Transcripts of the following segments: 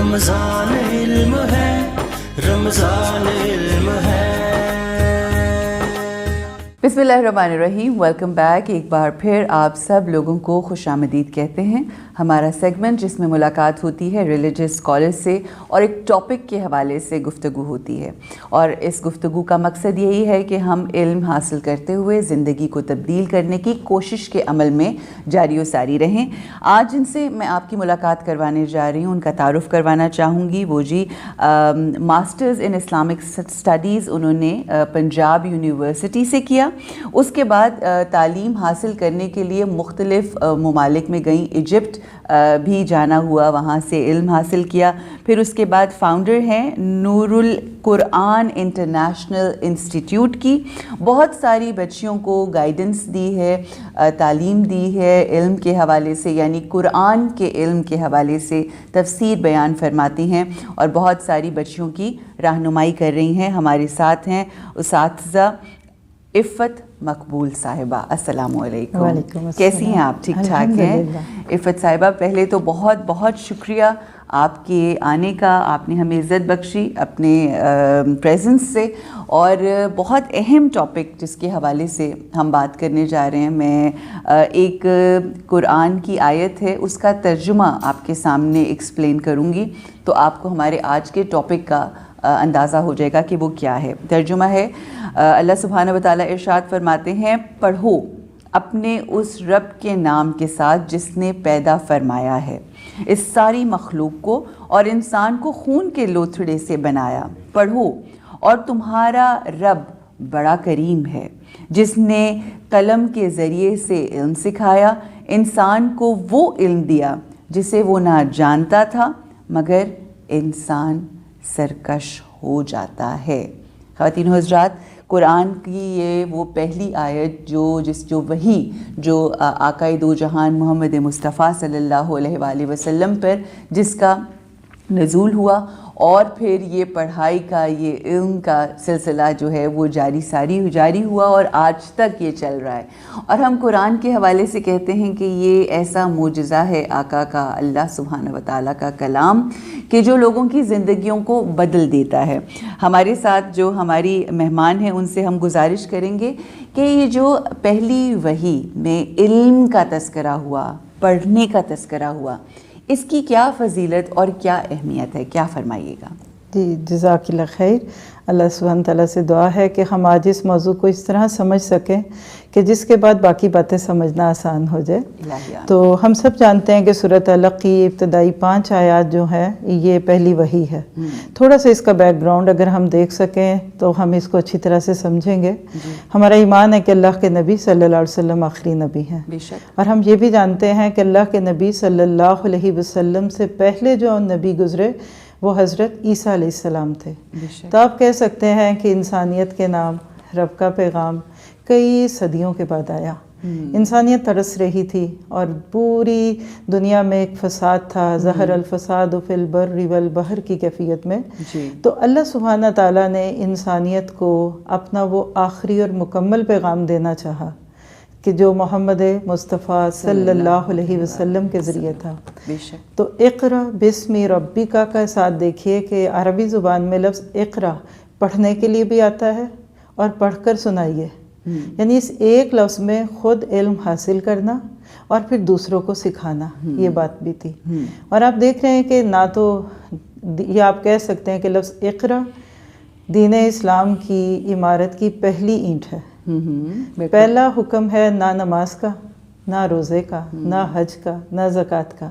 رمضان علم ہے، رمضان علم ہے۔ بسم اللہ الرحمن الرحیم، ویلکم بیک۔ ایک بار پھر آپ سب لوگوں کو خوش آمدید کہتے ہیں۔ ہمارا سیگمنٹ جس میں ملاقات ہوتی ہے ریلیجس اسکالر سے اور ایک ٹاپک کے حوالے سے گفتگو ہوتی ہے، اور اس گفتگو کا مقصد یہی ہے کہ ہم علم حاصل کرتے ہوئے زندگی کو تبدیل کرنے کی کوشش کے عمل میں جاری و ساری رہیں۔ آج جن سے میں آپ کی ملاقات کروانے جا رہی ہوں ان کا تعارف کروانا چاہوں گی۔ وہ جی ماسٹرز ان اسلامک اسٹڈیز انہوں نے پنجاب یونیورسٹی سے کیا۔ اس کے بعد تعلیم حاصل کرنے کے لیے مختلف ممالک میں گئیں، ایجپٹ بھی جانا ہوا، وہاں سے علم حاصل کیا۔ پھر اس کے بعد فاؤنڈر ہیں نور القرآن انٹرنیشنل انسٹیٹیوٹ کی۔ بہت ساری بچیوں کو گائیڈنس دی ہے، تعلیم دی ہے علم کے حوالے سے، یعنی قرآن کے علم کے حوالے سے تفسیر بیان فرماتی ہیں اور بہت ساری بچیوں کی رہنمائی کر رہی ہیں۔ ہمارے ساتھ ہیں اساتذہ عفت مقبول صاحبہ۔ السلام علیکم۔ وعلیکم السلام۔ کیسی ہیں آپ؟ ٹھیک ٹھاک ہیں؟ عفت صاحبہ پہلے تو بہت بہت شکریہ آپ کے آنے کا، آپ نے ہمیں عزت بخشی اپنے پریزنس سے، اور بہت اہم ٹاپک جس کے حوالے سے ہم بات کرنے جا رہے ہیں۔ میں ایک قرآن کی آیت ہے، اس کا ترجمہ آپ کے سامنے ایکسپلین کروں گی تو آپ کو ہمارے آج کے ٹاپک کا اندازہ ہو جائے گا کہ وہ کیا ہے۔ ترجمہ ہے، اللہ سبحانہ و تعالیٰ ارشاد فرماتے ہیں، پڑھو اپنے اس رب کے نام کے ساتھ جس نے پیدا فرمایا ہے اس ساری مخلوق کو اور انسان کو خون کے لوتھڑے سے بنایا۔ پڑھو اور تمہارا رب بڑا کریم ہے جس نے قلم کے ذریعے سے علم سکھایا، انسان کو وہ علم دیا جسے وہ نہ جانتا تھا مگر انسان سرکش ہو جاتا ہے۔ خواتین و حضرات، قرآن کی یہ وہ پہلی آیت جو وحی جو آقائے دو جہان محمد مصطفیٰ صلی اللہ علیہ وآلہ وسلم پر جس کا نزول ہوا، اور پھر یہ پڑھائی کا، یہ علم کا سلسلہ جو ہے وہ جاری ہوا اور آج تک یہ چل رہا ہے۔ اور ہم قرآن کے حوالے سے کہتے ہیں کہ یہ ایسا معجزہ ہے آقا کا، اللہ سبحانہ و تعالیٰ کا کلام، کہ جو لوگوں کی زندگیوں کو بدل دیتا ہے۔ ہمارے ساتھ جو ہماری مہمان ہیں ان سے ہم گزارش کریں گے کہ یہ جو پہلی وحی میں علم کا تذکرہ ہوا، پڑھنے کا تذکرہ ہوا، اس کی کیا فضیلت اور کیا اہمیت ہے، کیا فرمائیے گا؟ جی، جزاک اللہ خیر۔ اللہ سبحانہ تعالیٰ سے دعا ہے کہ ہم آج اس موضوع کو اس طرح سمجھ سکیں کہ جس کے بعد باقی باتیں سمجھنا آسان ہو جائے۔ تو ہم سب جانتے ہیں کہ سورۃ علق کی ابتدائی 5 آیات جو ہیں یہ پہلی وحی ہے۔ تھوڑا سا اس کا بیک گراؤنڈ اگر ہم دیکھ سکیں تو ہم اس کو اچھی طرح سے سمجھیں گے۔ ہمارا ایمان ہے کہ اللہ کے نبی صلی اللہ علیہ وسلم آخری نبی ہیں، اور ہم یہ بھی جانتے ہیں کہ اللہ کے نبی صلی اللہ علیہ وسلم سے پہلے جو نبی گزرے وہ حضرت عیسیٰ علیہ السلام تھے۔ تو آپ کہہ سکتے ہیں کہ انسانیت کے نام، رب کا پیغام کئی صدیوں کے بعد آیا۔ انسانیت ترس رہی تھی اور پوری دنیا میں ایک فساد تھا، ظہر الفساد فی البر والبحر کی کیفیت میں۔ تو اللہ سبحانہ تعالیٰ نے انسانیت کو اپنا وہ آخری اور مکمل پیغام دینا چاہا کہ جو محمد مصطفیٰ صلی اللہ علیہ وسلم کے ذریعے تھا۔ تو اقرا بسم ربک کا ساتھ دیکھیے کہ عربی زبان میں لفظ اقرا پڑھنے کے لیے بھی آتا ہے اور پڑھ کر سنائیے، یعنی اس ایک لفظ میں خود علم حاصل کرنا اور پھر دوسروں کو سکھانا، یہ بات بھی تھی۔ اور آپ دیکھ رہے ہیں کہ نہ تو یہ آپ کہہ سکتے ہیں کہ لفظ اقرا دین اسلام کی عمارت کی پہلی اینٹ ہے۔ پہلا حکم ہے نہ نماز کا، نہ روزے کا، نہ حج کا، نہ زکوٰۃ کا،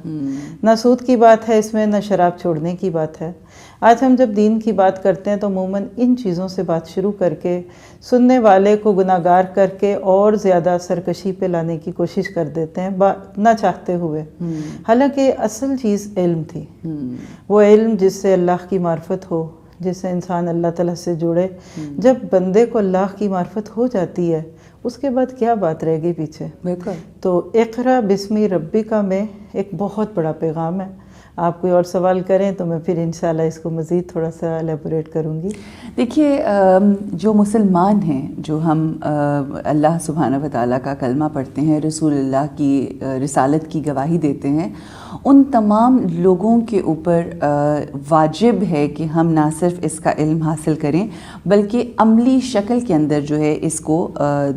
نہ سود کی بات ہے اس میں، نہ شراب چھوڑنے کی بات ہے۔ آج ہم جب دین کی بات کرتے ہیں تو عموماً ان چیزوں سے بات شروع کر کے سننے والے کو گناہ گار کر کے اور زیادہ سرکشی پہ لانے کی کوشش کر دیتے ہیں نہ چاہتے ہوئے، حالانکہ اصل چیز علم تھی۔ وہ علم جس سے اللہ کی معرفت ہو، جس سے انسان اللہ تعالیٰ سے جڑے۔ جب بندے کو اللہ کی معرفت ہو جاتی ہے اس کے بعد کیا بات رہ گئی پیچھے؟ بالکل۔ تو اقرا بسم ربک میں ایک بہت بڑا پیغام ہے۔ آپ کوئی اور سوال کریں تو میں پھر انشاءاللہ اس کو مزید تھوڑا سا الیبوریٹ کروں گی۔ دیکھیے، جو مسلمان ہیں، جو ہم اللہ سبحانہ و تعالیٰ کا کلمہ پڑھتے ہیں، رسول اللہ کی رسالت کی گواہی دیتے ہیں، ان تمام لوگوں کے اوپر واجب ہے کہ ہم نہ صرف اس کا علم حاصل کریں بلکہ عملی شکل کے اندر جو ہے اس کو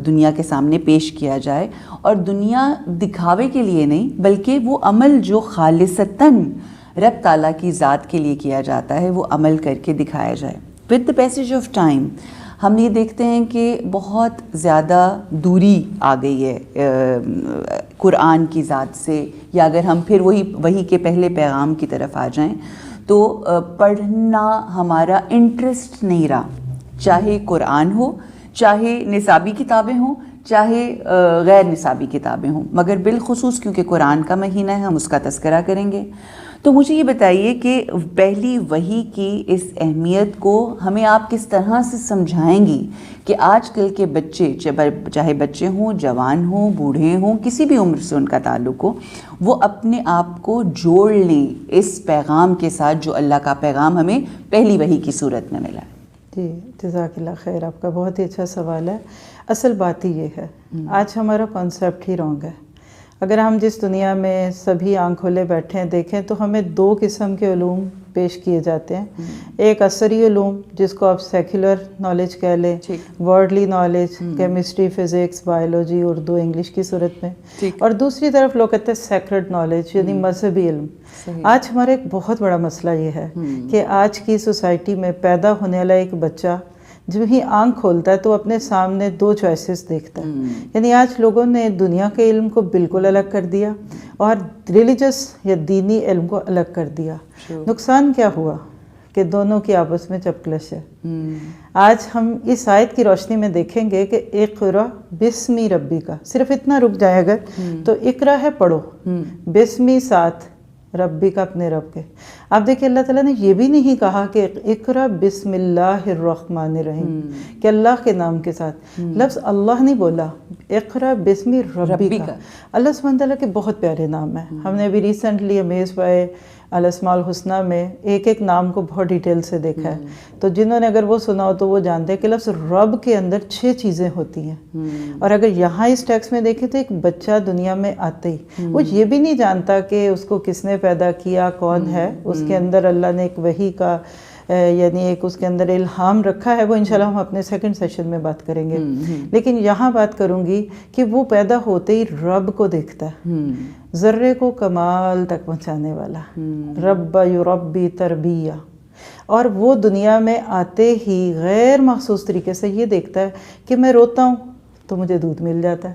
دنیا کے سامنے پیش کیا جائے، اور دنیا دکھاوے کے لیے نہیں بلکہ وہ عمل جو خالصتاً رب تعالیٰ کی ذات کے لیے کیا جاتا ہے وہ عمل کر کے دکھایا جائے۔ With the passage of time ہم یہ دیکھتے ہیں کہ بہت زیادہ دوری آ گئی ہے قرآن کی ذات سے، یا اگر ہم پھر وہی کے پہلے پیغام کی طرف آ جائیں تو پڑھنا ہمارا انٹرسٹ نہیں رہا، چاہے قرآن ہو، چاہے نصابی کتابیں ہوں، چاہے غیر نصابی کتابیں ہوں، مگر بالخصوص کیونکہ قرآن کا مہینہ ہے ہم اس کا تذکرہ کریں گے۔ تو مجھے یہ بتائیے کہ پہلی وحی کی اس اہمیت کو ہمیں آپ کس طرح سے سمجھائیں گی کہ آج کل کے بچے، چاہے بچے ہوں، جوان ہوں، بوڑھے ہوں، کسی بھی عمر سے ان کا تعلق ہو، وہ اپنے آپ کو جوڑ لیں اس پیغام کے ساتھ جو اللہ کا پیغام ہمیں پہلی وحی کی صورت میں ملا ہے۔ جی جزاک اللہ خیر، آپ کا بہت ہی اچھا سوال ہے۔ اصل بات ہی یہ ہے، آج ہمارا کانسیپٹ ہی رانگ ہے۔ اگر ہم جس دنیا میں سبھی آنکھ کھولے بیٹھے ہیں دیکھیں تو ہمیں دو قسم کے علوم پیش کیے جاتے ہیں، ایک عصری علوم جس کو آپ سیکولر نالج کہہ لیں، ورڈلی knowledge, chemistry, physics, biology, Urdu, English کی صورت میں، اور دوسری طرف لوگ کہتے ہیں سیکرڈ نالج یعنی مذہبی علم۔ آج ہمارا ایک بہت بڑا مسئلہ یہ ہے کہ آج کی سوسائٹی میں پیدا ہونے والا ایک بچہ جب ہی آنکھ کھولتا ہے تو اپنے سامنے دو چوائسز دیکھتا ہے، یعنی آج لوگوں نے دنیا کے علم کو بالکل الگ کر دیا اور ریلیجس یا دینی علم کو الگ کر دیا۔ نقصان کیا ہوا کہ دونوں کی آپس میں چپکلش ہے۔ آج ہم اس آیت کی روشنی میں دیکھیں گے کہ اقرا بسمی ربی کا، صرف اتنا رک جائے اگر تو اقرا ہے پڑھو، بسمی ساتھ ربی کا اپنے رب کے۔ آپ دیکھیں اللہ تعالیٰ نے یہ بھی نہیں کہا کہ اقرا بسم اللہ الرحمن الرحیم کہ اللہ کے نام کے ساتھ، لفظ اللہ نہیں بولا، اقرا بسم ربی کا۔ اللہ سبحانہ تعالیٰ کے بہت پیارے نام ہیں، ہم نے ابھی ریسنٹلی امیز بائے الاسماء الحسنہ میں ایک نام کو بہت ڈیٹیل سے دیکھا ہے، تو جنہوں نے اگر وہ سنا ہو تو وہ جانتے ہیں کہ لفظ رب کے اندر 6 چیزیں ہوتی ہیں، اور اگر یہاں اس ٹیکسٹ میں دیکھیں تو ایک بچہ دنیا میں آتے ہی وہ یہ بھی نہیں جانتا کہ اس کو کس نے پیدا کیا، کون ہے، اس کے اندر اللہ نے ایک وحی کا یعنی ایک اس کے اندر الہام رکھا ہے، وہ انشاءاللہ ہم اپنے سیکنڈ سیشن میں بات کریں گے، لیکن یہاں بات کروں گی کہ وہ پیدا ہوتے ہی رب کو دیکھتا ہے، ذرے کو کمال تک پہنچانے والا، رب یربی تربیہ، اور وہ دنیا میں آتے ہی غیر محسوس طریقے سے یہ دیکھتا ہے کہ میں روتا ہوں تو مجھے دودھ مل جاتا ہے،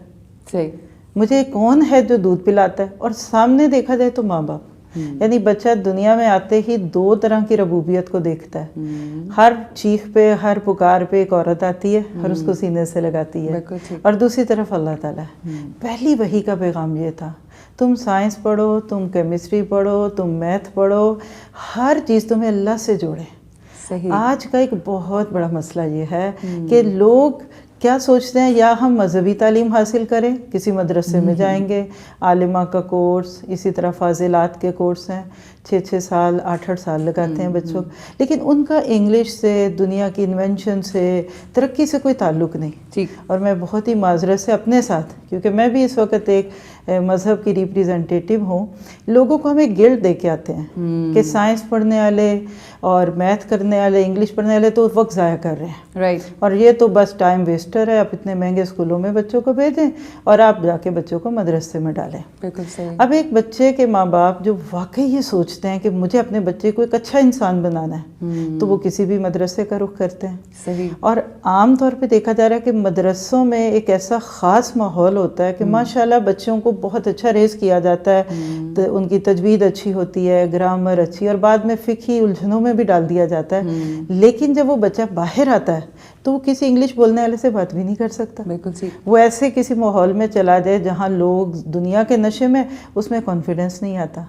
صحیح، مجھے کون ہے جو دودھ پلاتا ہے، اور سامنے دیکھا جائے تو ماں باپ، یعنی بچہ دنیا میں آتے ہی 2 طرح کی ربوبیت کو دیکھتا ہے، ہر چیخ پہ، ہر پکار پہ ایک عورت آتی ہے اور اس کو سینے سے لگاتی ہے، اور دوسری طرف اللہ تعالیٰ ہے۔ پہلی وحی کا پیغام یہ تھا، تم سائنس پڑھو، تم کیمسٹری پڑھو، تم میتھ پڑھو، ہر چیز تمہیں اللہ سے جوڑے۔ آج کا ایک بہت بڑا مسئلہ یہ ہے کہ لوگ کیا سوچتے ہیں، یا ہم مذہبی تعلیم حاصل کریں، کسی مدرسے میں جائیں گے، عالمہ کا کورس، اسی طرح فاضلات کے کورس ہیں، 6 سال 8 سال لگاتے ہیں بچوں، لیکن ان کا انگلش سے، دنیا کی انوینشن سے، ترقی سے کوئی تعلق نہیں۔ اور میں بہت ہی معذرت سے اپنے ساتھ، کیونکہ میں بھی اس وقت ایک مذہب کی ریپریزنٹیٹیو ہوں، لوگوں کو ہمیں گلٹ دے کے آتے ہیں کہ سائنس پڑھنے والے اور میتھ کرنے والے، انگلش پڑھنے والے تو وقت ضائع کر رہے ہیں، رائٹ، اور یہ تو بس ٹائم ویسٹر ہے، آپ اتنے مہنگے اسکولوں میں بچوں کو بھیجیں اور آپ جا کے بچوں کو مدرسے میں ڈالیں۔ بالکل صحیح۔ اب ایک بچے کے ماں باپ جو واقعی یہ سوچتے ہیں کہ مجھے اپنے بچے کو ایک اچھا انسان بنانا ہے، تو وہ کسی بھی مدرسے کا رخ کرتے ہیں، صحیح، اور عام طور پہ دیکھا جا رہا ہے کہ مدرسوں میں ایک ایسا خاص ماحول ہوتا ہے کہ ماشاءاللہ بچوں کو بہت اچھا ریز کیا جاتا ہے، تو ان کی تجوید اچھی ہوتی ہے، گرامر اچھی، اور بعد میں فقہی الجھنوں میں بھی ڈال دیا جاتا ہے، لیکن جب وہ بچہ باہر آتا ہے تو وہ کسی انگلش بولنے والے سے بات بھی نہیں کر سکتا، بالکل صحیح، وہ ایسے کسی ماحول میں چلا جائے جہاں لوگ دنیا کے نشے میں، اس میں کانفیڈنس نہیں آتا،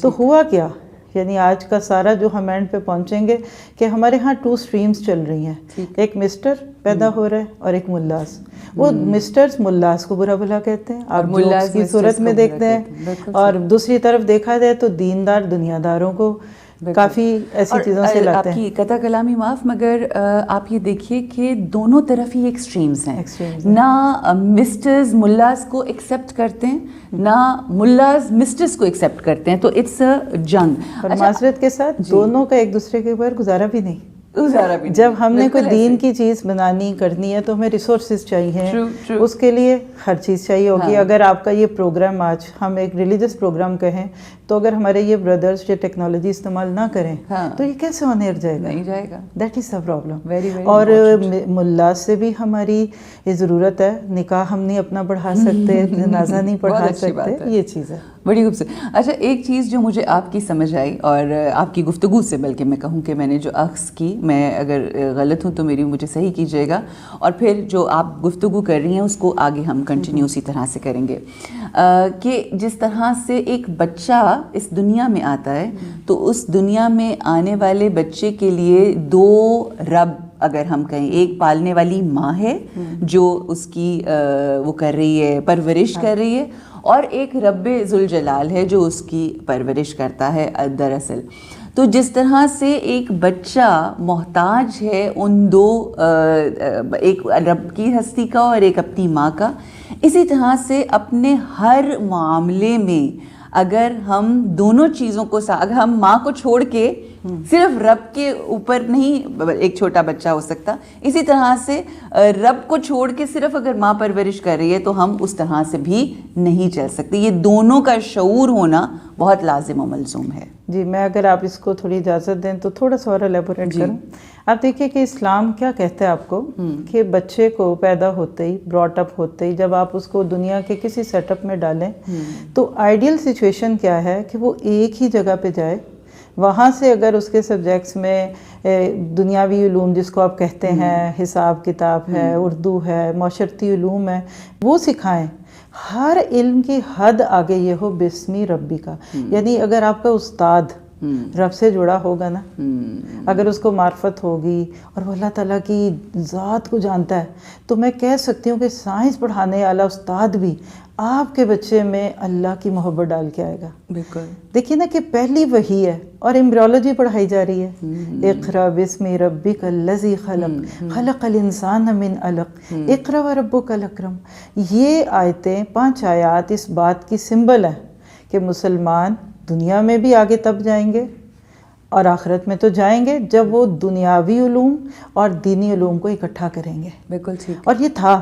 تو ہوا کیا، یعنی آج کا سارا جو ہم اینڈ پہ پہنچیں گے کہ ہمارے ہاں 2 سٹریمز چل رہی ہیں، ایک مسٹر پیدا ہو رہا ہے اور ایک ملاس۔ وہ مسٹرز ملاس کو برا بھلا کہتے ہیں، آپ ملاس کی صورت میں دیکھتے ہیں، اور دوسری طرف دیکھا جائے تو دیندار دنیا داروں کو کافی ایسی چیزوں سے لاتے ہیں. آپ کی قطع کلامی معاف، مگر آپ یہ دیکھیے کہ دونوں طرف ہی ایکسٹریمز ہیں. نہ مسٹرز ملاز کو ایکسیپٹ کرتے ہیں، نہ ملاز مسٹرز کو ایکسیپٹ کرتے ہیں، تو اٹس اے جنگ. اور معذرت کے ساتھ دونوں کا ایک دوسرے کے اوپر گزارا بھی نہیں. جب ہم نے کوئی دین کی چیز بنانی کرنی ہے تو ہمیں ریسورسز چاہیے، اس کے لیے ہر چیز چاہیے ہوگی. اگر آپ کا یہ پروگرام آج ہم ایک ریلیجس پروگرام کہیں تو اگر ہمارے یہ بردرز یہ ٹیکنالوجی استعمال نہ کریں تو یہ کیسے آن ایئر جائے گا؟ نہیں جائے گا. That is the problem. اور ملا سے بھی ہماری یہ ضرورت ہے. نکاح ہم نہیں اپنا پڑھا سکتے، جنازہ نہیں پڑھا سکتے، یہ چیز ہے. بڑی خوبصورت. اچھا، ایک چیز جو مجھے آپ کی سمجھ آئی اور آپ کی گفتگو سے، بلکہ میں کہوں کہ میں نے جو اخذ کی، میں اگر غلط ہوں تو مجھے صحیح کیجیے گا، اور پھر جو آپ گفتگو کر رہی ہیں اس کو آگے ہم کنٹینیو اسی طرح سے کریں گے، کہ جس طرح سے ایک بچہ اس دنیا میں آتا ہے تو اس دنیا میں آنے والے بچے کے لیے دو رب اگر ہم کہیں، ایک پالنے والی ماں ہے جو اس کی وہ کر رہی ہے، پرورش کر رہی ہے، اور ایک رب ذوالجلال ہے جو اس کی پرورش کرتا ہے دراصل. تو جس طرح سے ایک بچہ محتاج ہے ان دو، ایک رب کی ہستی کا اور ایک اپنی ماں کا، اسی طرح سے اپنے ہر معاملے میں اگر ہم دونوں چیزوں کو اگر ہم ماں کو چھوڑ کے صرف رب کے اوپر نہیں ایک چھوٹا بچہ ہو سکتا، اسی طرح سے رب کو چھوڑ کے صرف اگر ماں پرورش کر رہی ہے تو ہم اس طرح سے بھی نہیں چل سکتے. یہ دونوں کا شعور ہونا بہت لازم و ملزوم ہے. جی، میں اگر آپ اس کو تھوڑی اجازت دیں تو تھوڑا سا اور الیبوریٹ کروں. آپ دیکھیے کہ اسلام کیا کہتا ہے آپ کو، کہ بچے کو پیدا ہوتے ہی، براٹ اپ ہوتے ہی، جب آپ اس کو دنیا کے کسی سیٹ اپ میں ڈالیں تو آئیڈیل سچویشن کیا ہے کہ وہ ایک ہی جگہ پہ جائے. وہاں سے اگر اس کے سبجیکٹس میں دنیاوی علوم جس کو آپ کہتے ہیں، حساب کتاب ہے، اردو ہے، معاشرتی علوم ہے، وہ سکھائیں. ہر علم کی حد آگے یہ ہو بسمی ربی کا، یعنی اگر آپ کا استاد رب سے جڑا ہوگا نا، اگر اس کو معرفت ہوگی اور وہ اللہ تعالیٰ کی ذات کو جانتا ہے، تو میں کہہ سکتی ہوں کہ سائنس پڑھانے والا استاد بھی آپ کے بچے میں اللہ کی محبت ڈال کے آئے گا. بالکل. دیکھیے نا کہ پہلی وحی ہے اور ایمبریولوجی پڑھائی جا رہی ہے. اقرا بسم ربک الذی خلق خلق الانسان من علق اقرا وربک الاکرم. یہ آیتیں 5 آیات اس بات کی سمبل ہیں کہ مسلمان دنیا میں بھی آگے تب جائیں گے اور آخرت میں تو جائیں گے جب وہ دنیاوی علوم اور دینی علوم کو اکٹھا کریں گے. بالکل ٹھیک. اور یہ تھا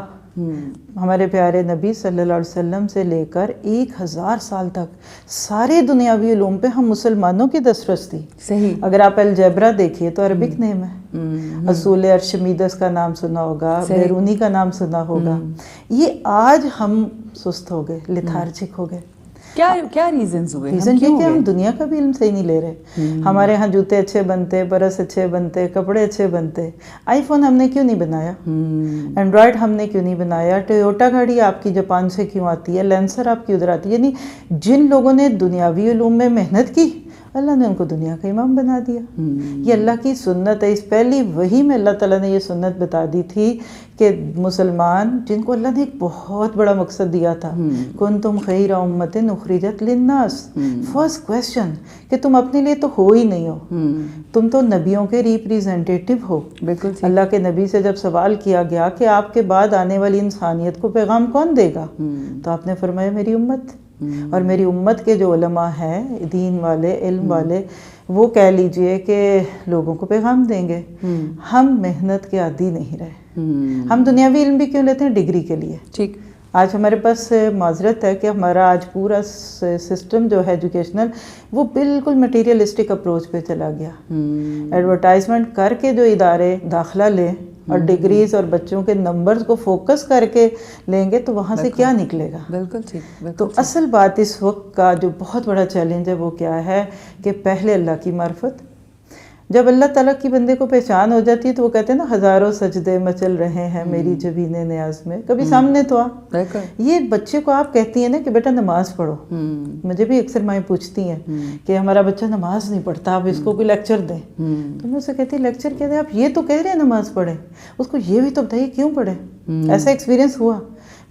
ہمارے پیارے نبی صلی اللہ علیہ وسلم سے لے کر 1000 سال تک سارے دنیاوی علوم پہ ہم مسلمانوں کی دسترس تھی. صحیح. اگر آپ الجبرا دیکھیے تو عربک نیم ہے. اصول ارشمیدس کا نام سنا ہوگا، بیرونی کا نام سنا ہوگا. یہ آج ہم سست ہو گئے، لیتھارجک ہو گئے. کیا ریزنز ہوئے؟ ریزن یہ کہ ہم دنیا کا بھی علم صحیح نہیں لے رہے. ہمارے ہاں جوتے اچھے بنتے، برس اچھے بنتے، کپڑے اچھے بنتے. آئی فون ہم نے کیوں نہیں بنایا؟ اینڈرائڈ ہم نے کیوں نہیں بنایا؟ ٹویوٹا گاڑی آپ کی جاپان سے کیوں آتی ہے؟ لینسر آپ کی ادھر آتی ہے. یعنی جن لوگوں نے دنیاوی علوم میں محنت کی، اللہ نے ان کو دنیا کا امام بنا دیا. یہ اللہ کی سنت ہے. اس پہلی وحی میں اللہ تعالیٰ نے یہ سنت بتا دی تھی کہ مسلمان جن کو اللہ نے ایک بہت بڑا مقصد دیا تھا، کنتم خیر امت اخرجت للناس. فرسٹ کویسچن کہ تم اپنے لیے تو ہو ہی نہیں ہو، تم تو نبیوں کے ریپریزنٹیٹیو ہو. بالکل. اللہ کے نبی سے جب سوال کیا گیا کہ آپ کے بعد آنے والی انسانیت کو پیغام کون دے گا، تو آپ نے فرمایا میری امت. اور میری امت کے جو علماء ہیں، دین والے، علم والے، وہ کہہ لیجئے کہ لوگوں کو پیغام دیں گے. ہم محنت کے عادی نہیں رہے. ہم دنیاوی علم بھی کیوں لیتے ہیں؟ ڈگری کے لیے. ٹھیک. آج ہمارے پاس معذرت ہے کہ ہمارا آج پورا سسٹم جو ہے ایجوکیشنل، وہ بالکل مٹیریلسٹک اپروچ پہ چلا گیا. ایڈورٹائزمنٹ کر کے جو ادارے داخلہ لیں اور ڈگریز اور بچوں کے نمبرز کو فوکس کر کے لیں گے تو وہاں سے کیا نکلے گا؟ بالکل ٹھیک. تو اصل بات اس وقت کا جو بہت بڑا چیلنج ہے وہ کیا ہے کہ پہلے اللہ کی معرفت. جب اللہ تعالیٰ کی بندے کو پہچان ہو جاتی ہے تو وہ کہتے ہیں نا ہزاروں سجدے مچل رہے ہیں میری جبین نیاز میں، کبھی سامنے تو آ. یہ بچے کو آپ کہتی ہیں نا کہ بیٹا نماز پڑھو. مجھے بھی اکثر مائیں پوچھتی ہیں کہ ہمارا بچہ نماز نہیں پڑھتا، آپ اس کو کوئی لیکچر دیں. تو میں اسے کہتی لیکچر کیا دیں؟ آپ یہ تو کہہ رہے ہیں نماز پڑھیں، اس کو یہ بھی تو بتائیے کیوں پڑھیں. ایسا ایکسپیرینس ہوا.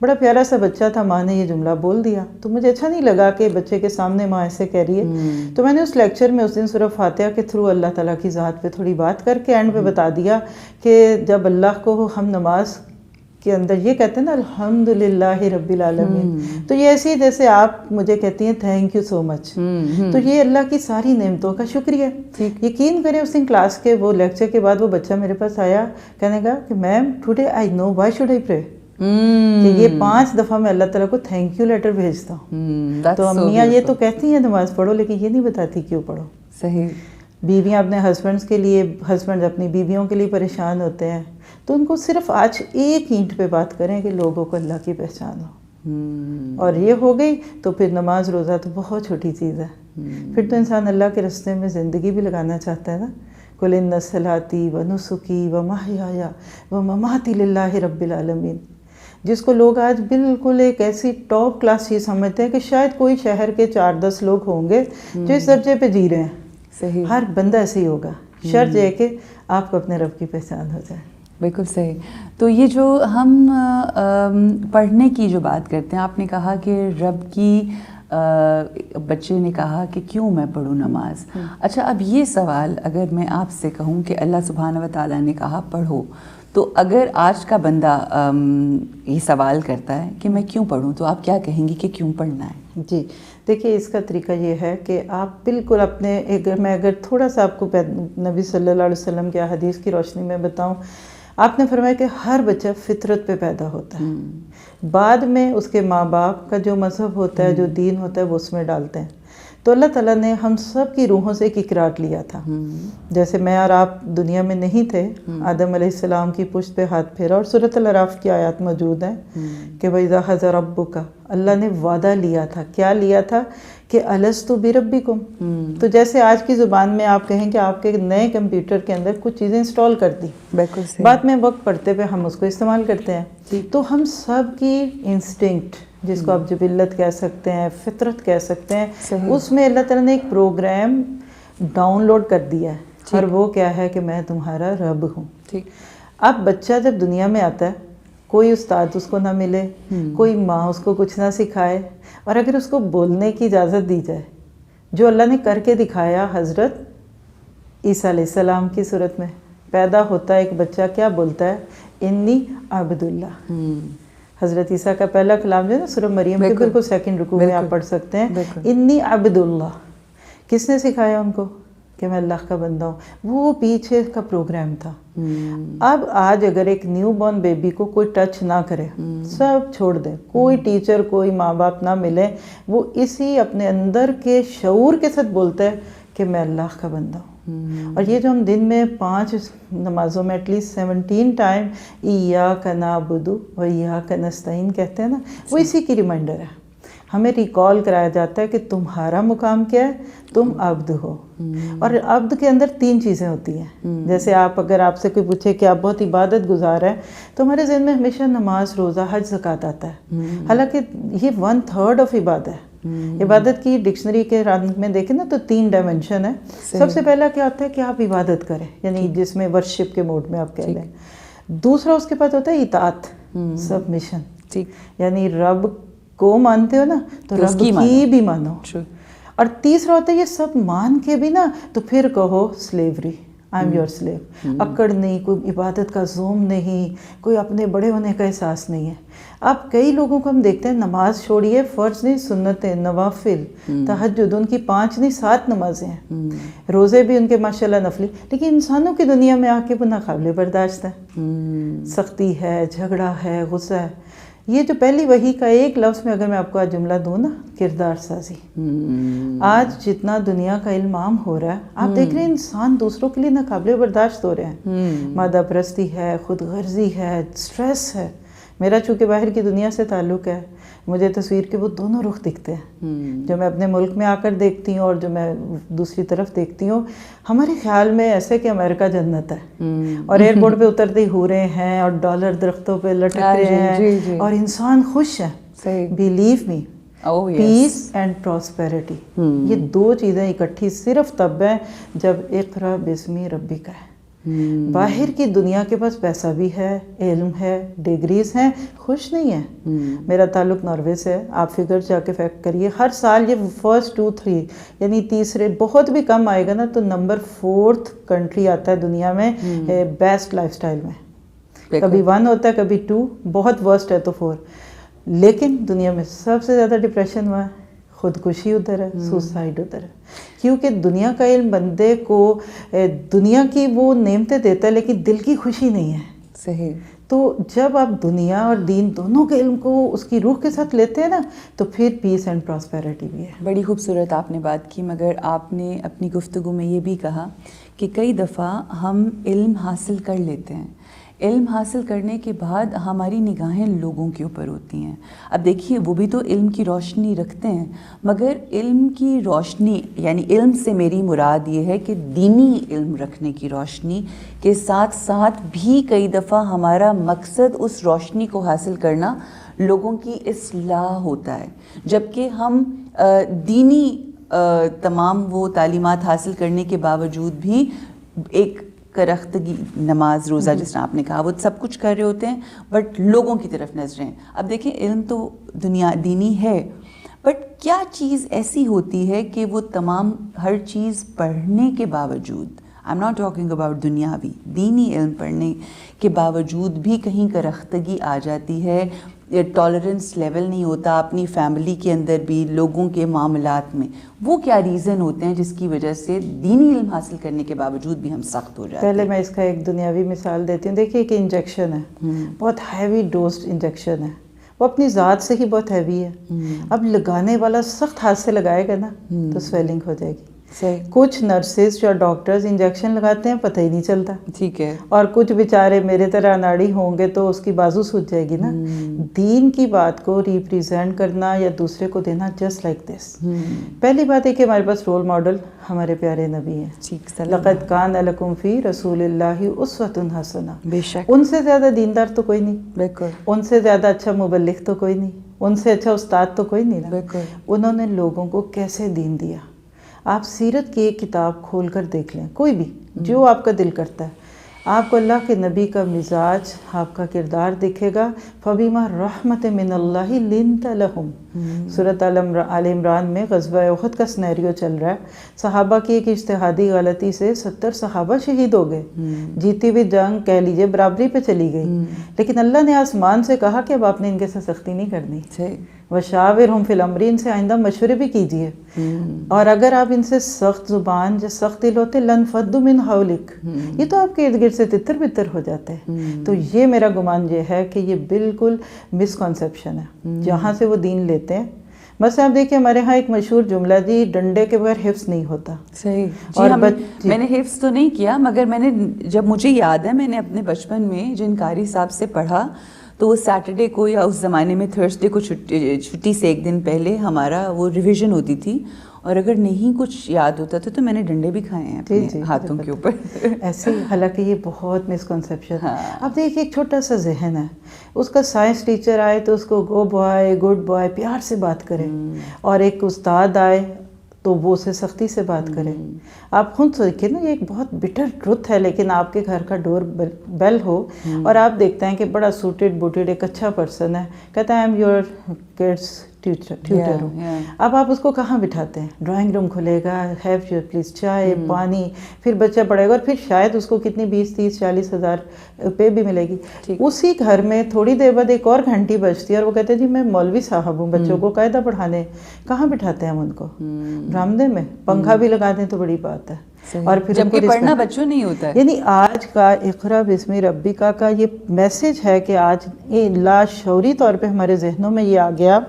بڑا پیارا سا بچہ تھا, ماں نے یہ جملہ بول دیا تو مجھے اچھا نہیں لگا کہ بچے کے سامنے ماں ایسے کہہ رہی ہے. تو میں نے اس لیکچر میں اس دن سورہ فاتحہ کے تھرو اللہ تعالیٰ کی ذات پہ تھوڑی بات کر کے اینڈ پہ بتا دیا کہ جب اللہ کو ہم نماز کے اندر یہ کہتے ہیں نا الحمدللہ رب العالمین, تو یہ ایسی جیسے آپ مجھے کہتی ہیں تھینک یو سو مچ, تو یہ اللہ کی ساری نعمتوں کا شکریہ. یقین کریں اس دن کلاس کے وہ لیکچر کے بعد وہ بچہ میرے پاس آیا, کہنے کا کہ ma'am today I know why should I pray, کہ یہ 5 دفعہ میں اللہ تعالیٰ کو تھینک یو لیٹر بھیجتا ہوں. تو امیاں یہ تو کہتی ہیں نماز پڑھو, لیکن یہ نہیں بتاتی کیوں پڑھو. صحیح. بیویاں اپنے ہسبینڈس کے لیے, ہسبینڈ اپنی بیویوں کے لیے پریشان ہوتے ہیں, تو ان کو صرف آج ایک اینٹ پہ بات کریں کہ لوگوں کو اللہ کی پہچان ہو, اور یہ ہو گئی تو پھر نماز روزہ تو بہت چھوٹی چیز ہے. پھر تو انسان اللہ کے راستے میں زندگی بھی لگانا چاہتا ہے نا. قل ان صلاتی و نسکی و محیای و مماتی للہ رب العالمین, جس کو لوگ آج بالکل ایک ایسی ٹاپ کلاس چیز سمجھتے ہیں کہ شاید کوئی شہر کے 4-10 لوگ ہوں گے جو اس درجے پہ جی رہے ہیں. صحیح. ہر بندہ ایسے ہی ہوگا, شرط یہ کہ آپ کو اپنے رب کی پہچان ہو جائے. بالکل صحیح. تو یہ جو ہم پڑھنے کی جو بات کرتے ہیں, آپ نے کہا کہ رب کی, بچے نے کہا کہ کیوں میں پڑھوں نماز. اچھا, اب یہ سوال اگر میں آپ سے کہوں کہ اللہ سبحانہ و تعالیٰ نے کہا پڑھو, تو اگر آج کا بندہ یہ سوال کرتا ہے کہ میں کیوں پڑھوں, تو آپ کیا کہیں گی کہ کیوں پڑھنا ہے؟ جی دیکھیے, اس کا طریقہ یہ ہے کہ آپ بالکل اپنے, اگر تھوڑا سا آپ کو نبی صلی اللہ علیہ وسلم کی حدیث کی روشنی میں بتاؤں, آپ نے فرمایا کہ ہر بچہ فطرت پہ پیدا ہوتا ہے, بعد میں اس کے ماں باپ کا جو مذہب ہوتا ہے, جو دین ہوتا ہے, وہ اس میں ڈالتے ہیں. تو اللہ تعالیٰ نے ہم سب کی روحوں سے ایک اقرار لیا تھا. جیسے میں اور آپ دنیا میں نہیں تھے, آدم علیہ السلام کی پشت پہ ہاتھ پھیرا, اور سورۃ الاعراف کی آیات موجود ہیں کہ وَإِذَا حَضَرَ رَبُّكَ, اللہ نے وعدہ لیا تھا. کیا لیا تھا؟ کہ أَلَسْتُ بِرَبِّكُمْ. تو جیسے آج کی زبان میں آپ کہیں کہ آپ کے نئے کمپیوٹر کے اندر کچھ چیزیں انسٹال کر دی, بعد میں وقت پڑتے پہ ہم اس کو استعمال کرتے ہیں. تو ہم سب کی انسٹنکٹ, جس کو آپ جبلت کہہ سکتے ہیں, فطرت کہہ سکتے ہیں, اس میں اللہ تعالیٰ نے ایک پروگرام ڈاؤن لوڈ کر دیا ہے, اور وہ کیا ہے کہ میں تمہارا رب ہوں. اب بچہ جب دنیا میں آتا ہے, کوئی استاد اس کو نہ ملے, کوئی ماں اس کو کچھ نہ سکھائے, اور اگر اس کو بولنے کی اجازت دی جائے, جو اللہ نے کر کے دکھایا حضرت عیسیٰ علیہ السلام کی صورت میں پیدا ہوتا ہے ایک بچہ, کیا بولتا ہے؟ انی عبداللہ. حضرت عیسیٰ کا پہلا کلام جو ہے نا سورہ مریم کے بالکل سیکنڈ رکوع میں آپ پڑھ سکتے ہیں, انی عبداللہ. کس نے سکھایا ان کو کہ میں اللہ کا بندہ ہوں؟ وہ پیچھے کا پروگرام تھا. اب آج اگر ایک نیو بورن بیبی کو کوئی ٹچ نہ کرے, سب چھوڑ دیں, کوئی ٹیچر کوئی ماں باپ نہ ملے, وہ اسی اپنے اندر کے شعور کے ساتھ بولتا ہے کہ میں اللہ کا بندہ ہوں. اور یہ جو ہم دن میں 5 نمازوں میں ایٹ لیسٹ 17 ٹائم ایاک نعبد و ایاک نستعین کہتے ہیں نا, وہ اسی کی ریمائنڈر ہے. ہمیں ریکال کرایا جاتا ہے کہ تمہارا مقام کیا ہے, تم عبد ہو. اور عبد کے اندر 3 چیزیں ہوتی ہیں. جیسے اگر آپ سے کوئی پوچھے کہ آپ بہت عبادت گزار ہیں, تو ہمارے ذہن میں ہمیشہ نماز, روزہ, حج, زکوٰۃ آتا ہے. حالانکہ یہ 1/3 آف عبادت ہے. عبادت کی ڈکشنری کے رنگ میں دیکھیں نا تو 3 ڈائمنشن ہے. سب سے پہلا کیا ہوتا ہے کہ آپ عبادت کریں, یعنی جس میں ورشپ کے موڈ میں آپ کہہ لیں. دوسرا اس کے بعد ہوتا ہے اطاعت, سبمیشن, یعنی رب کو مانتے ہو نا تو رب کی بھی مانو. اور تیسرا ہوتا ہے یہ سب مان کے بھی نا تو پھر کہو slavery, I am your slave. اکڑ نہیں, کوئی عبادت کا زوم نہیں, کوئی اپنے بڑے ہونے کا احساس نہیں ہے. اب کئی لوگوں کو ہم دیکھتے ہیں نماز چھوڑیے, فرض نہیں, سنتیں, نوافل, تہجد, ان کی 5 نہیں 7 نمازیں ہیں, روزے بھی ان کے ماشاءاللہ نفلی, لیکن انسانوں کی دنیا میں آ کے وہ ناقابل برداشت ہے. سختی ہے, جھگڑا ہے, غصہ ہے. یہ جو پہلی وحی کا ایک لفظ میں اگر میں آپ کو آج جملہ دوں نا, کردار سازی. آج جتنا دنیا کا علم عام ہو رہا ہے, آپ دیکھ رہے ہیں انسان دوسروں کے لیے ناقابل برداشت ہو رہے ہیں. مادہ پرستی ہے, خود غرضی ہے, سٹریس ہے. میرا چونکہ باہر کی دنیا سے تعلق ہے, مجھے تصویر کے وہ دونوں رخ دکھتے ہیں, جو میں اپنے ملک میں آ کر دیکھتی ہوں اور جو میں دوسری طرف دیکھتی ہوں. ہمارے خیال میں ایسے کہ امریکہ جنت ہے, اور ایئرپورٹ پہ اترتے ہو رہے ہیں, اور ڈالر درختوں پہ لٹک رہے ہیں, اور انسان خوش ہے. Believe me, piece and prosperity, یہ 2 چیزیں اکٹھی صرف تب ہیں جب اقرا بسمی ربک ہے. باہر کی دنیا کے پاس پیسہ بھی ہے، علم ہے، ڈگریز ہیں، خوش نہیں ہے. میرا تعلق ناروے سے ہے. آپ فگر جا کے فیکٹ کریے، ہر سال یہ فرسٹ 2-3 یعنی تیسرے بہت بھی کم آئے گا نا تو نمبر 4th کنٹری آتا ہے دنیا میں بیسٹ لائف سٹائل میں. کبھی 1 ہوتا ہے، کبھی 2، بہت ورسٹ ہے تو 4. لیکن دنیا میں سب سے زیادہ ڈپریشن ہوا ہے، خودکشی ادھر ہے، سوسائڈ ادھر ہے. کیونکہ دنیا کا علم بندے کو دنیا کی وہ نعمتیں دیتا ہے لیکن دل کی خوشی نہیں ہے. صحیح. تو جب آپ دنیا اور دین دونوں کے علم کو اس کی روح کے ساتھ لیتے ہیں نا تو پھر پیس اینڈ پراسپیرٹی بھی ہے. بڑی خوبصورت آپ نے بات کی، مگر آپ نے اپنی گفتگو میں یہ بھی کہا کہ کئی دفعہ ہم علم حاصل کر لیتے ہیں، علم حاصل کرنے کے بعد ہماری نگاہیں لوگوں کے اوپر ہوتی ہیں. اب دیکھیے وہ بھی تو علم کی روشنی رکھتے ہیں، مگر علم کی روشنی یعنی علم سے میری مراد یہ ہے کہ دینی علم رکھنے کی روشنی کے ساتھ ساتھ بھی کئی دفعہ ہمارا مقصد اس روشنی کو حاصل کرنا لوگوں کی اصلاح ہوتا ہے، جبکہ ہم دینی تمام وہ تعلیمات حاصل کرنے کے باوجود بھی ایک کرختگی، نماز روزہ جس طرح آپ نے کہا وہ سب کچھ کر رہے ہوتے ہیں بٹ لوگوں کی طرف نظریں. اب دیکھیں علم تو دنیا دینی ہے، بٹ کیا چیز ایسی ہوتی ہے کہ وہ تمام ہر چیز پڑھنے کے باوجود، I am not talking about دنیاوی، دینی علم پڑھنے کے باوجود بھی کہیں کرختگی آ جاتی ہے، ٹالرنس لیول نہیں ہوتا اپنی فیملی کے اندر بھی، لوگوں کے معاملات میں. وہ کیا ریزن ہوتے ہیں جس کی وجہ سے دینی علم حاصل کرنے کے باوجود بھی ہم سخت ہو جاتے ہیں؟ پہلے میں اس کا ایک دنیاوی مثال دیتی ہوں. دیکھیے ایک انجیکشن ہے، بہت ہیوی ڈوزڈ انجیکشن ہے، وہ اپنی ذات سے ہی بہت ہیوی ہے. اب لگانے والا سخت ہاتھ سے لگائے گا نا تو سویلنگ ہو جائے گی. کچھ نرسز یا ڈاکٹرز انجیکشن لگاتے ہیں پتہ ہی نہیں چلتا. ٹھیک ہے. اور کچھ بیچارے میرے طرح اناڑی ہوں گے تو اس کی بازو سوج جائے گی نا. دین کی بات کو ریپریزینٹ کرنا یا دوسرے کو دینا جسٹ لائک دس. پہلی بات ہے کہ ہمارے پاس رول ماڈل ہمارے پیارے نبی ہیں. لقد کان لکم فی رسول اللہ اسوۃ حسنہ. بے شک. ان سے زیادہ دیندار تو کوئی نہیں. بالکل. ان سے زیادہ اچھا مبلغ تو کوئی نہیں. ان سے اچھا استاد تو کوئی نہیں. بالکل. انہوں نے لوگوں کو کیسے دین دیا. آپ سیرت کی ایک کتاب کھول کر دیکھ لیں، کوئی بھی جو آپ کا دل کرتا ہے، آپ کو اللہ کے نبی کا مزاج، آپ کا کردار دکھے گا. فَبِمَا رَحْمَةٍ مِّنَ اللَّهِ لِنْتَ لَهُمْ. سورۃ آل عمران میں غزوہ احد کا سنیریو چل رہا ہے. صحابہ کی ایک اجتہادی غلطی سے 70 صحابہ شہید ہو گئے. جیتی ہوئی جنگ کہہ لیجئے برابری پہ چلی گئی، لیکن اللہ نے آسمان سے کہا کہ اب آپ نے ان کے ساتھ سختی نہیں کرنی. وَشَاوِرْهُمْ فِي الْأَمْرِ. ان سے آئندہ مشورے بھی کیجئے. اور اگر آپ ان سے سخت زبان یا سخت دل ہوتے لَنْفَضُّوا مِنْ حَوْلِكَ، یہ تو آپ کے ارد گرد سے تتر بتر ہو جاتے ہیں. تو یہ میرا گمان یہ ہے کہ یہ بالکل مسکنسیپشن ہے جہاں سے وہ دین لیتے ہیں. بس آپ دیکھیں ہمارے ہاں ایک مشہور جملہ جی ڈنڈے کے بغیر حفظ نہیں ہوتا. صحیح. اور میں نے حفظ تو نہیں کیا، مگر میں نے جب مجھے یاد ہے میں نے اپنے بچپن میں جن قاری صاحب سے پڑھا تو وہ سیٹرڈے کو یا اس زمانے میں تھرسڈے کو چھٹی سے ایک دن پہلے ہمارا وہ ریویژن ہوتی تھی، اور اگر نہیں کچھ یاد ہوتا تھا تو میں نے ڈنڈے بھی کھائے ہیں اپنے ہاتھوں کے اوپر. ایسے حالانکہ یہ بہت مسکنسیپشن ہے. اب دیکھیے ایک چھوٹا سا ذہن ہے، اس کا سائنس ٹیچر آئے تو اس کو گو بوائے گڈ بوائے پیار سے بات کرے، اور ایک استاد آئے تو وہ اسے سختی سے بات کرے. آپ خود دیکھیں نا، یہ ایک بہت بٹر ٹروتھ ہے. لیکن آپ کے گھر کا ڈور بیل ہو اور آپ دیکھتے ہیں کہ بڑا سوٹڈ بوٹڈ ایک اچھا پرسن ہے، کہتا ہے I am your kids tutor ہوں. اب آپ اس کو کہاں بٹھاتے ہیں؟ ڈرائنگ روم کھلے گا، ہیو یور پلیز چائے پانی، پھر بچہ پڑھے گا اور پھر شاید اس کو کتنی 20-30-40 ہزار روپے بھی ملے گی. اسی گھر میں تھوڑی دیر بعد ایک اور گھنٹی بجتی ہے اور وہ کہتے ہیں جی میں مولوی صاحب ہوں، بچوں کو قاعدہ پڑھانے. کہاں بٹھاتے ہیں ہم ان کو؟ برآمدے میں. پنکھا بھی لگا دیں تو بڑی بات ہے. اور پھر جبکہ پڑھنا بچوں نہیں ہوتا ہے. یعنی آج کا اقرا بسم ربک کا یہ میسج ہے کہ آج لاشعوری طور پہ ہمارے ذہنوں میں یہ آ گیا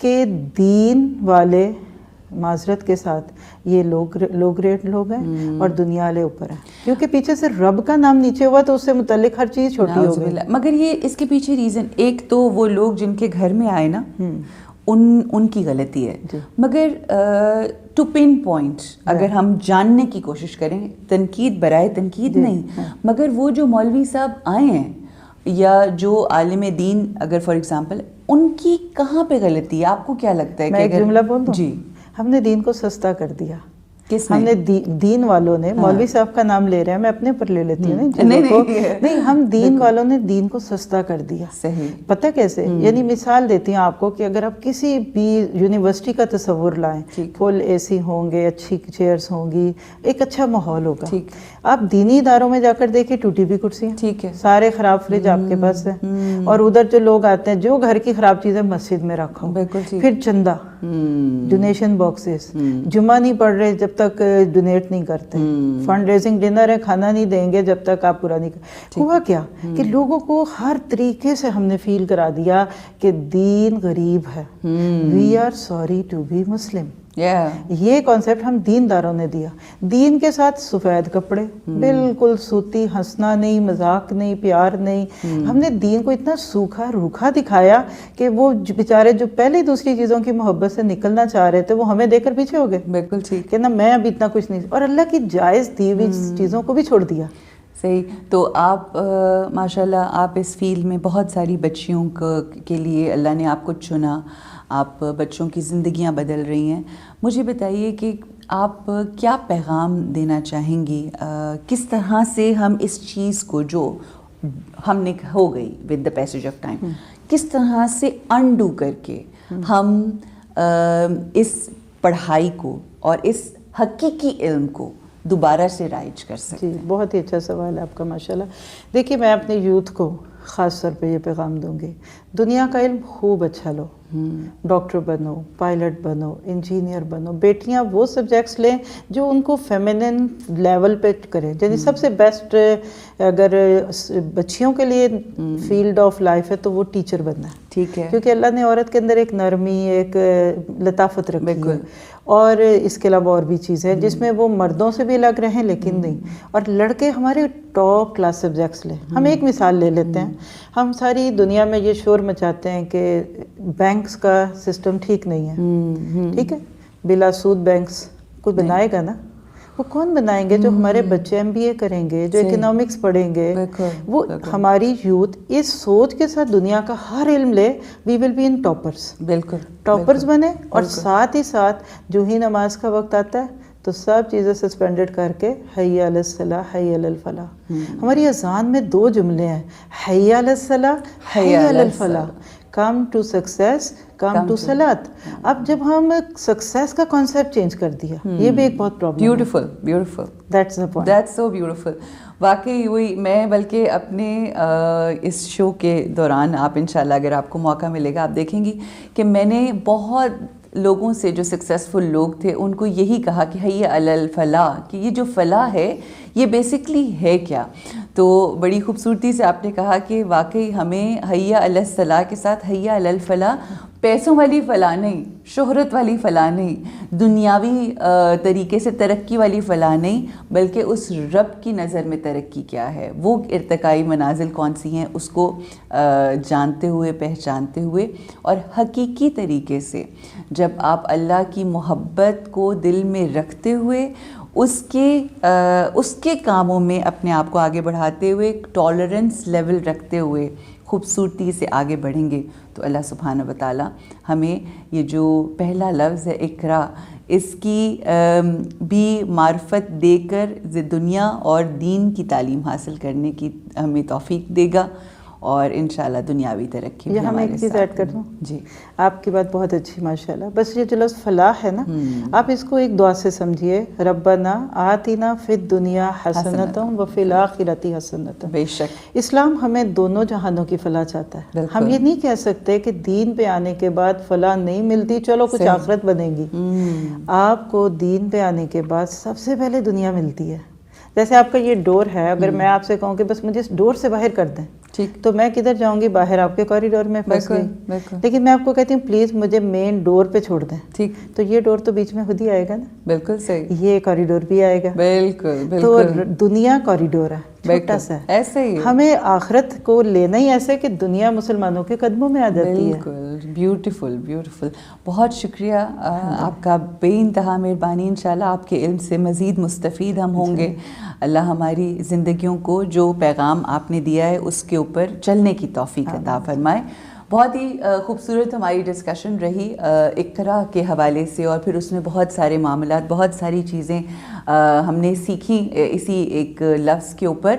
کہ دین والے معذرت کے ساتھ یہ لو گریڈ لوگ ہیں اور دنیا والے اوپر ہیں، کیونکہ پیچھے سے رب کا نام نیچے ہوا تو اس سے متعلق ہر چیز چھوٹی ہو گئی. مگر یہ اس کے پیچھے ریزن ایک تو وہ لوگ جن کے گھر میں آئے نا ان کی غلطی ہے. مگر ٹو پن پوائنٹ اگر ہم جاننے کی کوشش کریں، تنقید برائے تنقید نہیں، مگر وہ جو مولوی صاحب آئے ہیں یا جو عالم دین اگر فار ایگزامپل، ان کی کہاں پہ غلطی ہے؟ آپ کو کیا لگتا ہے؟ میں ایک جملہ بول دوں؟ جی. ہم نے دین کو سستا کر دیا. ہم نے دین والوں نے, مولوی صاحب کا نام لے رہے ہیں, میں اپنے پر لے لیتی ہوں نہیں, ہم دین والوں نے دین کو سستا کر دیا. صحیح. پتہ کیسے؟ یعنی مثال دیتی ہوں آپ کو کہ اگر آپ کسی بھی یونیورسٹی کا تصور لائیں, فل اے سی ہوں گے, اچھی چیئرز ہوں گی, ایک اچھا ماحول ہوگا. آپ دینی اداروں میں جا کر دیکھیں ٹوٹی ہوئی کرسیاں, ٹھیک ہے, سارے خراب فریج آپ کے پاس ہے, اور ادھر جو لوگ آتے ہیں جو گھر کی خراب چیزیں مسجد میں رکھو, پھر چندہ, ڈونیشن باکسز, جمعہ نہیں پڑھ رہے جب تک ڈونیٹ نہیں کرتے, فنڈ ریزنگ ڈنر ہے, کھانا نہیں دیں گے جب تک آپ پورا نہیں کرتے. ہوا کیا کہ لوگوں کو ہر طریقے سے ہم نے فیل کرا دیا کہ دین غریب ہے. We are sorry to be Muslim. یہ کانسیپٹ ہم دینداروں نے دیا. دین کے ساتھ سفید کپڑے, بالکل سوتی, ہنسنا نہیں, مذاق نہیں, پیار نہیں. ہم نے دین کو اتنا سوکھا روکھا دکھایا کہ وہ بیچارے جو پہلے دوسری چیزوں کی محبت سے نکلنا چاہ رہے تھے وہ ہمیں دیکھ کر پیچھے ہو گئے. بالکل ٹھیک کہ نا میں اب اتنا کچھ نہیں, اور اللہ کی جائز دی ہوئی چیزوں کو بھی چھوڑ دیا. صحیح. تو آپ ماشاءاللہ آپ اس فیلڈ میں بہت ساری بچیوں کے لیے اللہ نے آپ کو چنا, آپ بچوں کی زندگیاں بدل رہی ہیں. مجھے بتائیے کہ آپ کیا پیغام دینا چاہیں گی, کس طرح سے ہم اس چیز کو جو ہم نے ہو گئی with the passage of time, کس طرح سے انڈو کر کے ہم اس پڑھائی کو اور اس حقیقی علم کو دوبارہ سے رائج کر سکتے ہیں؟ جی, بہت ہی اچھا سوال ہے آپ کا ماشاءاللہ. دیکھیے میں اپنے یوتھ کو خاص طور پہ یہ پیغام دوں گی, دنیا کا علم خوب اچھا لو, ڈاکٹر بنو, پائلٹ بنو, انجینئر بنو. بیٹیاں وہ سبجیکٹس لیں جو ان کو فیمینن لیول پہ کریں. یعنی سب سے بیسٹ اگر بچیوں کے لیے فیلڈ آف لائف ہے تو وہ ٹیچر بننا ہے. ٹھیک ہے, کیونکہ اللہ نے عورت کے اندر ایک نرمی, ایک لطافت رکھی ہے, اور اس کے علاوہ اور بھی چیزیں جس میں وہ مردوں سے بھی الگ رہیں لیکن نہیں. اور لڑکے ہمارے ٹاپ کلاس سبجیکٹس لیں. ہم ایک مثال لے لیتے ہیں, ہم ساری دنیا میں یہ شور مچاتے ہیں کہ بینکس کا سسٹم ٹھیک نہیں ہے. ٹھیک ہے, بلا سود بینکس کوئی بنائے گا نا, وہ کون بنائیں گے؟ جو ہمارے بچے ایم بی اے کریں گے, جو اکنامکس پڑھیں گے. وہ ہماری یوتھ اس سوچ کے ساتھ دنیا کا ہر علم لے, وی ول بی ان ٹاپرز. بالکل ٹاپرز بنے, اور ساتھ ہی ساتھ جو ہی نماز کا وقت آتا ہے تو سب چیزیں سسپینڈڈ کر کے حی علی الصلاح حی علی الفلاح. ہماری اذان میں 2 جملے ہیں, حی علی الصلاح حی علی الفلاح. Come to success, come to صلات. اب جب ہم سکسیس کا کانسیپٹ چینج کر دیا, یہ بھی ایک بہت problem. Beautiful, beautiful, that's the point, that's so beautiful. واقعی وہی میں بلکہ اپنے اس شو کے دوران آپ انشاءاللہ اگر آپ کو موقع ملے گا آپ دیکھیں گی کہ میں نے بہت لوگوں سے جو سکسیسفل لوگ تھے ان کو یہی کہا کہ حی علی الفلاح, کہ یہ جو فلاح ہے یہ بیسکلی ہے کیا. تو بڑی خوبصورتی سے آپ نے کہا کہ واقعی ہمیں حی علی الصلاح کے ساتھ حی علی الفلاح, پیسوں والی فلاح نہیں, شہرت والی فلاح نہیں, دنیاوی طریقے سے ترقی والی فلاح نہیں, بلکہ اس رب کی نظر میں ترقی کیا ہے, وہ ارتقائی منازل کون سی ہیں, اس کو جانتے ہوئے, پہچانتے ہوئے, اور حقیقی طریقے سے جب آپ اللہ کی محبت کو دل میں رکھتے ہوئے اس کے کاموں میں اپنے آپ کو آگے بڑھاتے ہوئے, ٹالرنس لیول رکھتے ہوئے خوبصورتی سے آگے بڑھیں گے تو اللہ سبحانہ و تعالیٰ ہمیں یہ جو پہلا لفظ ہے اقرا, اس کی بھی معرفت دے کر دنیا اور دین کی تعلیم حاصل کرنے کی ہمیں توفیق دے گا, اور انشاءاللہ دنیاوی ترقی. یہ ہم ایک چیز ایڈ کر دوں, جی آپ کی بات بہت اچھی ماشاءاللہ. بس یہ جو لفظ فلاح ہے نا, آپ اس کو ایک دعا سے سمجھیے, ربنا آتنا فی الدنیا حسنۃ وفی الآخرۃ حسنۃ. بے شک اسلام ہمیں دونوں جہانوں کی فلاح چاہتا ہے. ہم یہ نہیں کہہ سکتے کہ دین پہ آنے کے بعد فلاح نہیں ملتی, چلو کچھ آخرت بنے گی. آپ کو دین پہ آنے کے بعد سب سے پہلے دنیا ملتی ہے. جیسے آپ کا یہ ڈور ہے, اگر میں آپ سے کہوں کہ بس مجھے اس ڈور سے باہر کر دیں, تو میں کدھر جاؤں گی؟ باہر آپ کے کوریڈور میں پھنس گئی. لیکن میں آپ کو کہتی ہوں پلیز مجھے مین ڈور پہ چھوڑ دیں, ٹھیک, تو یہ ڈور تو بیچ میں خود ہی آئے گا نا. بالکل صحیح, یہ کوریڈور بھی آئے گا. بالکل, تو دنیا کوریڈور ہے, چھوٹا سا ہے. ایسے ہی ہمیں آخرت کو لینا ہی ایسے کہ دنیا مسلمانوں کے قدموں میں آ جاتی ہے. بالکل, بیوٹیفل, بیوٹیفل. بہت شکریہ آپ کا, بے انتہا مہربانی. انشاءاللہ آپ کے علم سے مزید مستفید ہم ہوں گے. اللہ ہماری زندگیوں کو جو پیغام آپ نے دیا ہے اس کے اوپر چلنے کی توفیق عطا فرمائے. بہت ہی خوبصورت ہماری ڈسکشن رہی اقرا کے حوالے سے، اور پھر اس میں بہت سارے معاملات، بہت ساری چیزیں ہم نے سیکھی اسی ایک لفظ کے اوپر۔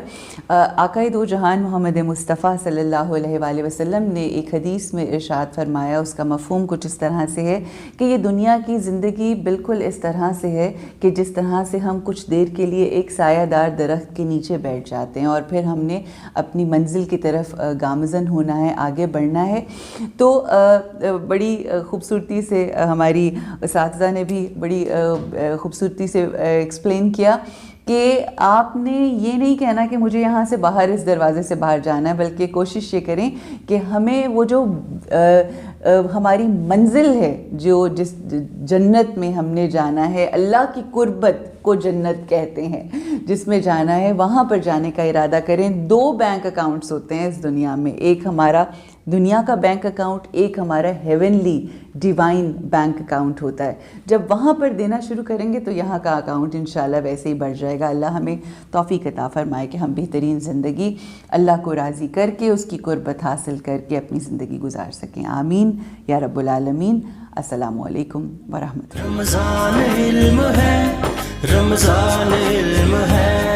آقائے دو جہان محمد مصطفیٰ صلی اللہ علیہ وآلہ وسلم نے ایک حدیث میں ارشاد فرمایا، اس کا مفہوم کچھ اس طرح سے ہے کہ یہ دنیا کی زندگی بالکل اس طرح سے ہے کہ جس طرح سے ہم کچھ دیر کے لیے ایک سایہ دار درخت کے نیچے بیٹھ جاتے ہیں اور پھر ہم نے اپنی منزل کی طرف گامزن ہونا ہے، آگے بڑھنا ہے۔ تو بڑی خوبصورتی سے ہماری اساتذہ نے بھی بڑی خوبصورتی سے ایکسپلین کیا کہ آپ نے یہ نہیں کہنا کہ مجھے یہاں سے باہر اس دروازے سے باہر جانا ہے، بلکہ کوشش یہ کریں کہ ہمیں وہ جو ہماری منزل ہے، جو جس جنت میں ہم نے جانا ہے، اللہ کی قربت کو جنت کہتے ہیں، جس میں جانا ہے وہاں پر جانے کا ارادہ کریں۔ 2 بینک اکاؤنٹس ہوتے ہیں اس دنیا میں، ایک ہمارا دنیا کا بینک اکاؤنٹ، ایک ہمارا ہیونلی ڈیوائن بینک اکاؤنٹ ہوتا ہے۔ جب وہاں پر دینا شروع کریں گے تو یہاں کا اکاؤنٹ انشاءاللہ ویسے ہی بڑھ جائے گا۔ اللہ ہمیں توفیق عطا فرمائے کہ ہم بہترین زندگی اللہ کو راضی کر کے، اس کی قربت حاصل کر کے اپنی زندگی گزار سکیں۔ آمین یا رب العالمین۔ السلام علیکم ورحمۃ اللہ۔ رمضان علم ہے، رمضان علم ہے۔